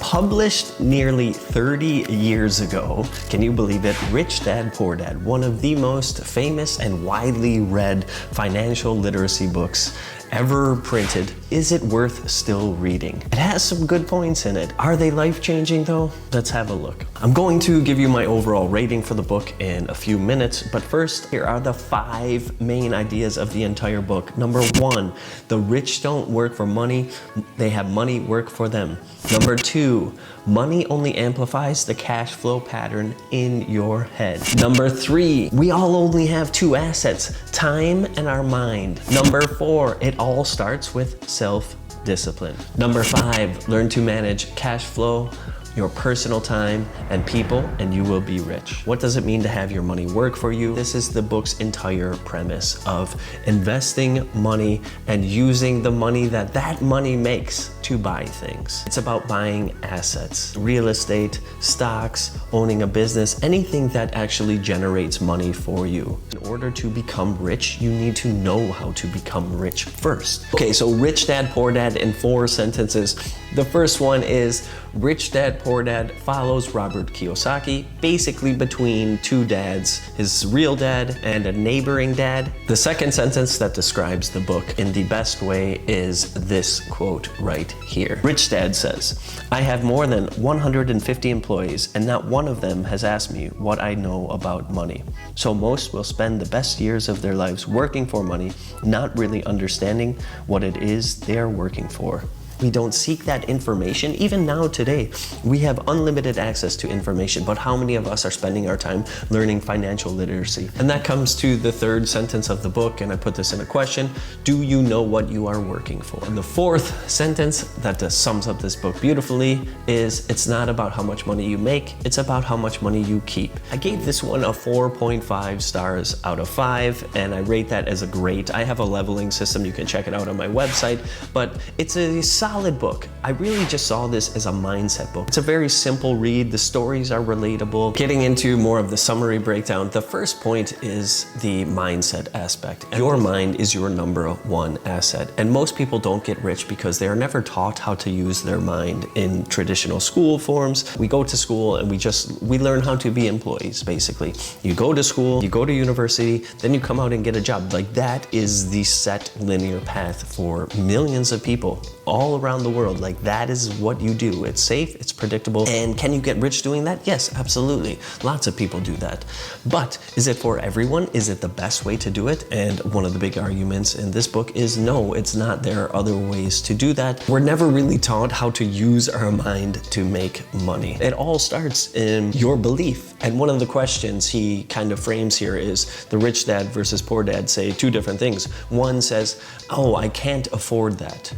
Published nearly 30 years ago, can you believe it? Rich Dad, Poor Dad, one of the most famous and widely read financial literacy books ever printed. Is it worth still reading? It has some good points in it. Are they life-changing though? Let's have a look. I'm going to give you my overall rating for the book in a few minutes, but first, here are the 5 main ideas of the entire book. Number 1, the rich don't work for money, they have money work for them. Number 2, money only amplifies the cash flow pattern in your head. Number 3, we all only have 2 assets, time and our mind. Number 4, it all starts with self-discipline. Number 5, learn to manage cash flow, your personal time, and people, and you will be rich. What does it mean to have your money work for you? This is the book's entire premise of investing money and using the money that money makes to buy things. It's about buying assets, real estate, stocks, owning a business, anything that actually generates money for you. In order to become rich, you need to know how to become rich first. Okay, so Rich Dad, Poor Dad in 4 sentences. The first one is, Rich Dad, Poor Dad follows Robert Kiyosaki, basically between 2 dads, his real dad and a neighboring dad. The second sentence that describes the book in the best way is this quote right here. Rich Dad says, I have more than 150 employees and not one of them has asked me what I know about money. So most will spend the best years of their lives working for money, not really understanding what it is they're working for. We don't seek that information. Even now today, we have unlimited access to information, but how many of us are spending our time learning financial literacy? And that comes to the 3rd sentence of the book, and I put this in a question: do you know what you are working for? And the 4th sentence that sums up this book beautifully is, it's not about how much money you make, it's about how much money you keep. I gave this one a 4.5 stars out of 5, and I rate that as a great. I have a leveling system, you can check it out on my website, but it's a solid book. I really just saw this as a mindset book. It's a very simple read. The stories are relatable. Getting into more of the summary breakdown, the first point is the mindset aspect. Your mind is your number 1 asset. And most people don't get rich because they are never taught how to use their mind in traditional school forms. We go to school and we learn how to be employees, basically. You go to school, you go to university, then you come out and get a job. Like, that is the set linear path for millions of people all around the world. Like, that is what you do. It's safe, it's predictable, and can you get rich doing that? Yes, absolutely. Lots of people do that. But is it for everyone? Is it the best way to do it? And one of the big arguments in this book is no, it's not. There are other ways to do that. We're never really taught how to use our mind to make money. It all starts in your belief. And one of the questions he kind of frames here is, the rich dad versus poor dad say 2 different things. One says, oh, I can't afford that.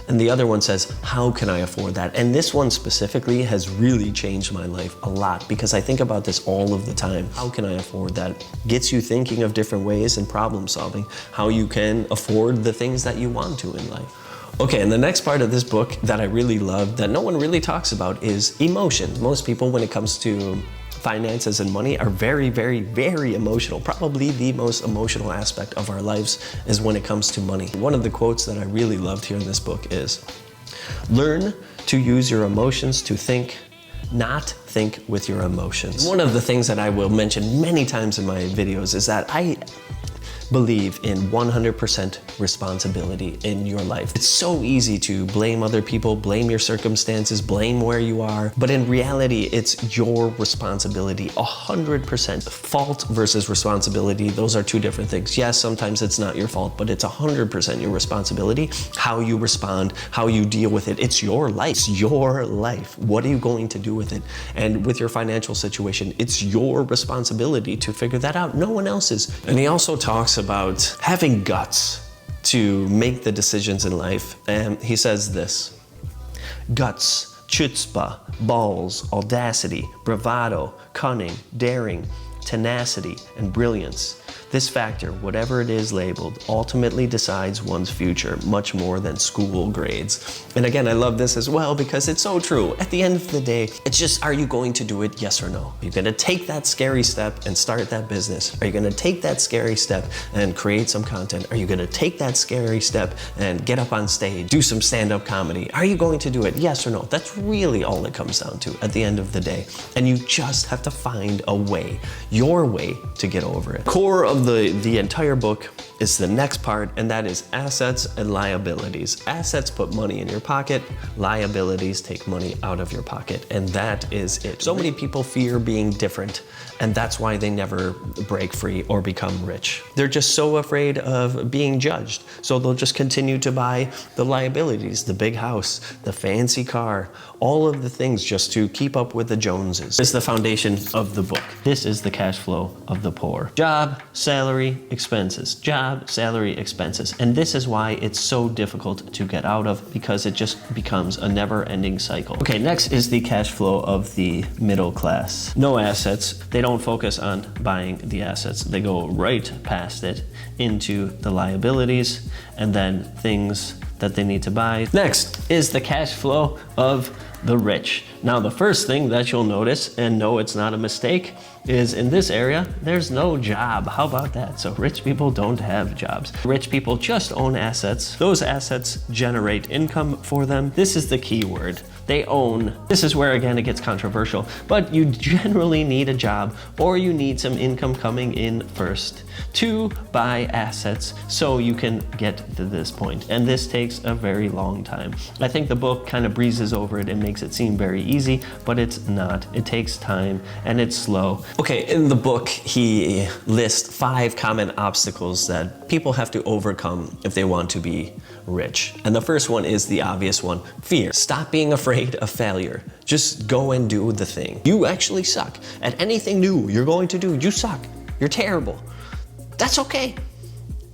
And the other one says, how can I afford that? And this one specifically has really changed my life a lot, because I think about this all of the time. How can I afford that? Gets you thinking of different ways and problem solving, how you can afford the things that you want to in life. Okay, and the next part of this book that I really love, that no one really talks about, is emotion. Most people, when it comes to finances and money, are very, very, very emotional. Probably the most emotional aspect of our lives is when it comes to money. One of the quotes that I really loved here in this book is, learn to use your emotions to think, not think with your emotions. One of the things that I will mention many times in my videos is that I believe in 100% responsibility in your life. It's so easy to blame other people, blame your circumstances, blame where you are, but in reality, it's your responsibility, 100%. Fault versus responsibility, those are 2 different things. Yes, sometimes it's not your fault, but it's 100% your responsibility. How you respond, how you deal with it, it's your life. It's your life. What are you going to do with it? And with your financial situation, it's your responsibility to figure that out, no one else's. And he also talks about having guts to make the decisions in life. And he says this: guts, chutzpah, balls, audacity, bravado, cunning, daring, tenacity, and brilliance. This factor, whatever it is labeled, ultimately decides one's future much more than school grades. And again, I love this as well because it's so true. At the end of the day, it's just, are you going to do it? Yes or no? Are you gonna take that scary step and start that business? Are you gonna take that scary step and create some content? Are you gonna take that scary step and get up on stage, do some stand-up comedy? Are you going to do it? Yes or no? That's really all it comes down to at the end of the day. And you just have to find a way, your way, to get over it. Core of the entire book is the next part, and that is assets and liabilities. Assets put money in your pocket, liabilities take money out of your pocket, and that is it. So many people fear being different, and that's why they never break free or become rich. They're just so afraid of being judged, so they'll just continue to buy the liabilities, the big house, the fancy car, all of the things just to keep up with the Joneses. This is the foundation of the book. This is the cash flow of the poor. Job, salary, expenses. Job, salary, expenses. And this is why it's so difficult to get out of, because it just becomes a never-ending cycle. Okay, next is the cash flow of the middle class. No assets. They don't focus on buying the assets. They go right past it into the liabilities and then things that they need to buy. Next is the cash flow of the rich. Now, the first thing that you'll notice, and no, it's not a mistake, is in this area, there's no job. How about that? So rich people don't have jobs. Rich people just own assets. Those assets generate income for them. This is the key word. They own. This is where, again, it gets controversial, but you generally need a job or you need some income coming in first to buy assets so you can get to this point. And this takes a very long time. I think the book kind of breezes over it and makes it seem very easy, but it's not. It takes time and it's slow. Okay, in the book, he lists 5 common obstacles that people have to overcome if they want to be rich. And the first one is the obvious one, fear. Stop being afraid of failure. Just go and do the thing. You actually suck at anything new you're going to do. You suck. You're terrible. That's okay.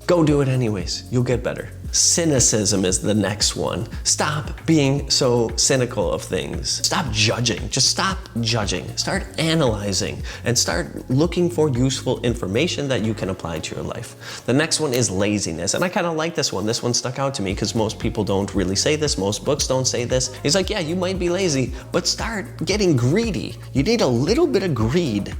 Go do it anyways. You'll get better. Cynicism is the next one. Stop being so cynical of things. Stop judging. Just stop judging. Start analyzing and start looking for useful information that you can apply to your life. The next one is laziness. And I kind of like this one. This one stuck out to me because most people don't really say this. Most books don't say this. He's like, yeah, you might be lazy, but start getting greedy. You need a little bit of greed.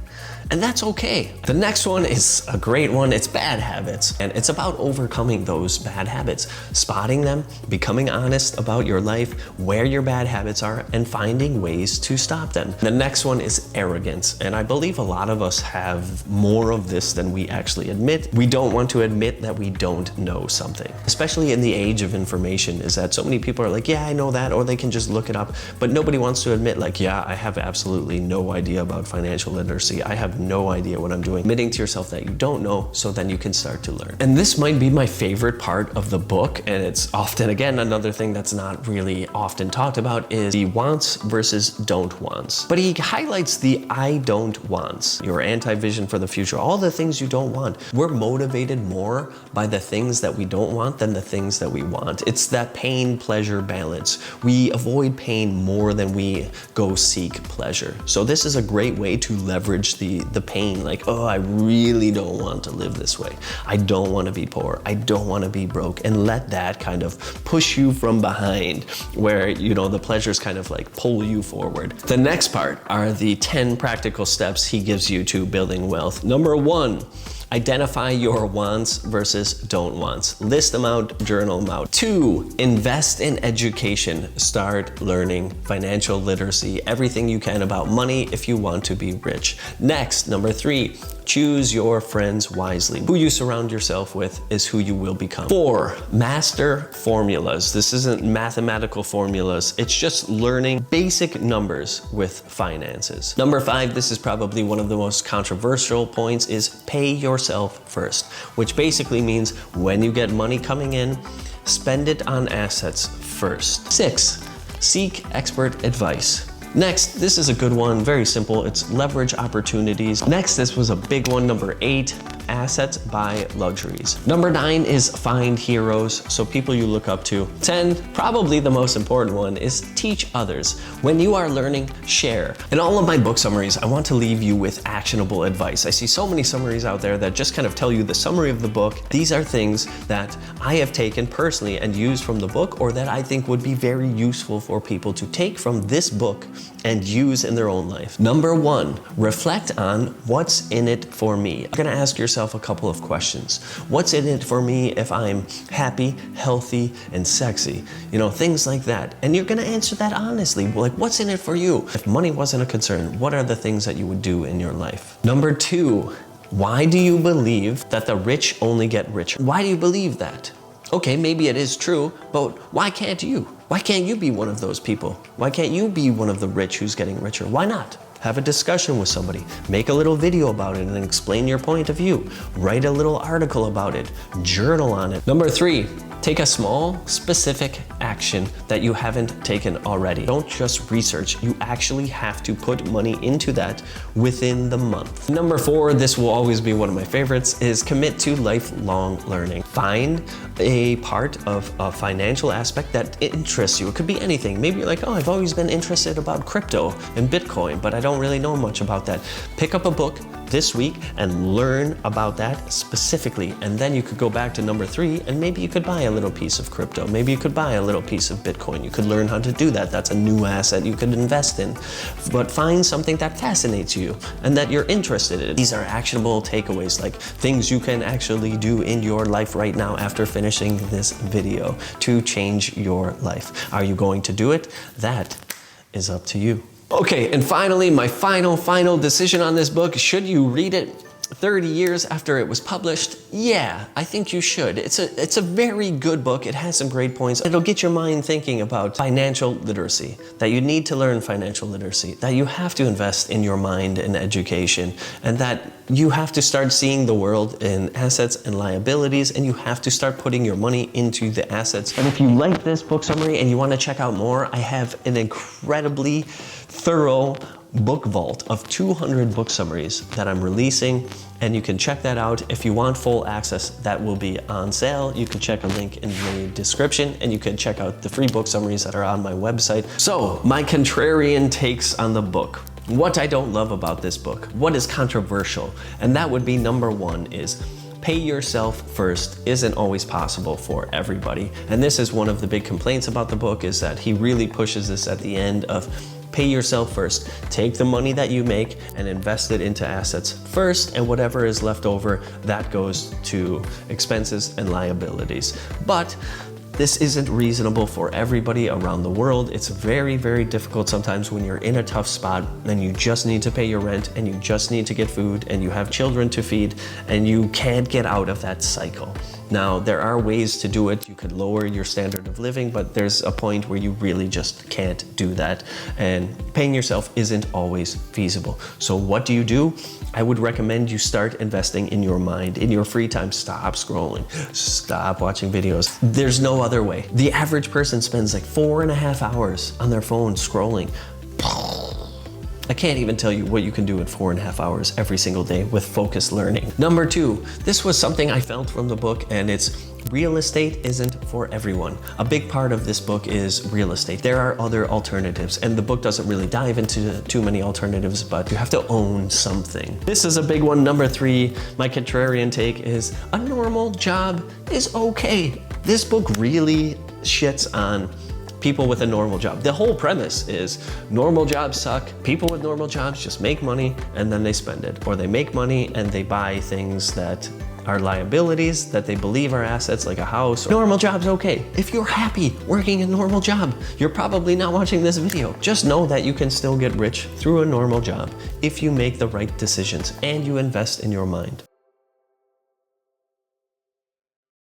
And that's okay. The next one is a great one. It's bad habits. And it's about overcoming those bad habits, spotting them, becoming honest about your life, where your bad habits are, and finding ways to stop them. The next one is arrogance. And I believe a lot of us have more of this than we actually admit. We don't want to admit that we don't know something. Especially in the age of information, is that so many people are like, yeah, I know that, or they can just look it up. But nobody wants to admit, like, yeah, I have absolutely no idea about financial literacy. I have no idea what I'm doing. Admitting to yourself that you don't know, so then you can start to learn. And this might be my favorite part of the book, and it's often, again, another thing that's not really often talked about is the wants versus don't wants. But he highlights the I don't wants, your anti-vision for the future, all the things you don't want. We're motivated more by the things that we don't want than the things that we want. It's that pain-pleasure balance. We avoid pain more than we go seek pleasure. So this is a great way to leverage the pain, like, oh, I really don't want to live this way. I don't want to be poor. I don't want to be broke. And let that kind of push you from behind where, you know, the pleasures kind of like pull you forward. The next part are the 10 practical steps he gives you to building wealth. Number 1, identify your wants versus don't wants. List them out, journal them out. 2, invest in education. Start learning financial literacy, everything you can about money if you want to be rich. Next, number 3, choose your friends wisely. Who you surround yourself with is who you will become. 4, master formulas. This isn't mathematical formulas. It's just learning basic numbers with finances. Number 5, this is probably one of the most controversial points, is pay yourself first, which basically means when you get money coming in, spend it on assets first. 6, seek expert advice. Next, this is a good one, very simple. It's leverage opportunities. Next, this was a big one, number 8, assets, buy luxuries. Number 9 is find heroes, so people you look up to. 10, probably the most important one, is teach others. When you are learning, share. In all of my book summaries, I want to leave you with actionable advice. I see so many summaries out there that just kind of tell you the summary of the book. These are things that I have taken personally and used from the book, or that I think would be very useful for people to take from this book and use in their own life. Number 1, reflect on what's in it for me. You're gonna ask yourself a couple of questions. What's in it for me if I'm happy, healthy, and sexy? You know, things like that. And you're gonna answer that honestly. Like, what's in it for you? If money wasn't a concern, what are the things that you would do in your life? Number 2, why do you believe that the rich only get richer? Why do you believe that? Okay, maybe it is true, but why can't you? Why can't you be one of those people? Why can't you be one of the rich who's getting richer? Why not? Have a discussion with somebody. Make a little video about it and explain your point of view. Write a little article about it. Journal on it. Number 3, take a small, specific action that you haven't taken already. Don't just research. You actually have to put money into that within the month. Number 4, this will always be one of my favorites, is commit to lifelong learning. Find a part of a financial aspect that interests you. It could be anything. Maybe you're like, oh, I've always been interested about crypto and Bitcoin, but I don't really know much about that. Pick up a book this week and learn about that specifically. And then you could go back to number 3 and maybe you could buy a little piece of crypto. Maybe you could buy a little piece of Bitcoin. You could learn how to do that. That's a new asset you could invest in. But find something that fascinates you and that you're interested in. These are actionable takeaways, like things you can actually do in your life right now after finishing this video to change your life. Are you going to do it? That is up to you. Okay, and finally, my final decision on this book. Should you read it 30 years after it was published? Yeah, I think you should. It's a very good book. It has some great points. It'll get your mind thinking about financial literacy, that you need to learn financial literacy, that you have to invest in your mind and education, and that you have to start seeing the world in assets and liabilities, and you have to start putting your money into the assets. And if you like this book summary and you want to check out more, I have an incredibly thorough book vault of 200 book summaries that I'm releasing, and you can check that out. If you want full access, that will be on sale. You can check a link in the description, and you can check out the free book summaries that are on my website. So, my contrarian takes on the book. What I don't love about this book, what is controversial, and that would be number 1 is pay yourself first isn't always possible for everybody. And this is one of the big complaints about the book, is that he really pushes this at the end of pay yourself first. Take the money that you make and invest it into assets first, and whatever is left over, that goes to expenses and liabilities. But this isn't reasonable for everybody around the world. It's very, very difficult sometimes when you're in a tough spot and you just need to pay your rent and you just need to get food and you have children to feed and you can't get out of that cycle. Now, there are ways to do it. You could lower your standard of living, but there's a point where you really just can't do that. And paying yourself isn't always feasible. So what do? I would recommend you start investing in your mind. In your free time, stop scrolling, stop watching videos. There's no other way. The average person spends like 4.5 hours on their phone scrolling. I can't even tell you what you can do in 4.5 hours every single day with focused learning. Number 2, this was something I felt from the book, and it's real estate isn't for everyone. A big part of this book is real estate. There are other alternatives, and the book doesn't really dive into too many alternatives, but you have to own something. This is a big one. Number 3, my contrarian take is a normal job is okay. This book really shits on people with a normal job. The whole premise is normal jobs suck. People with normal jobs just make money and then they spend it. Or they make money and they buy things that are liabilities that they believe are assets, like a house. Normal job's okay. If you're happy working a normal job, you're probably not watching this video. Just know that you can still get rich through a normal job if you make the right decisions and you invest in your mind.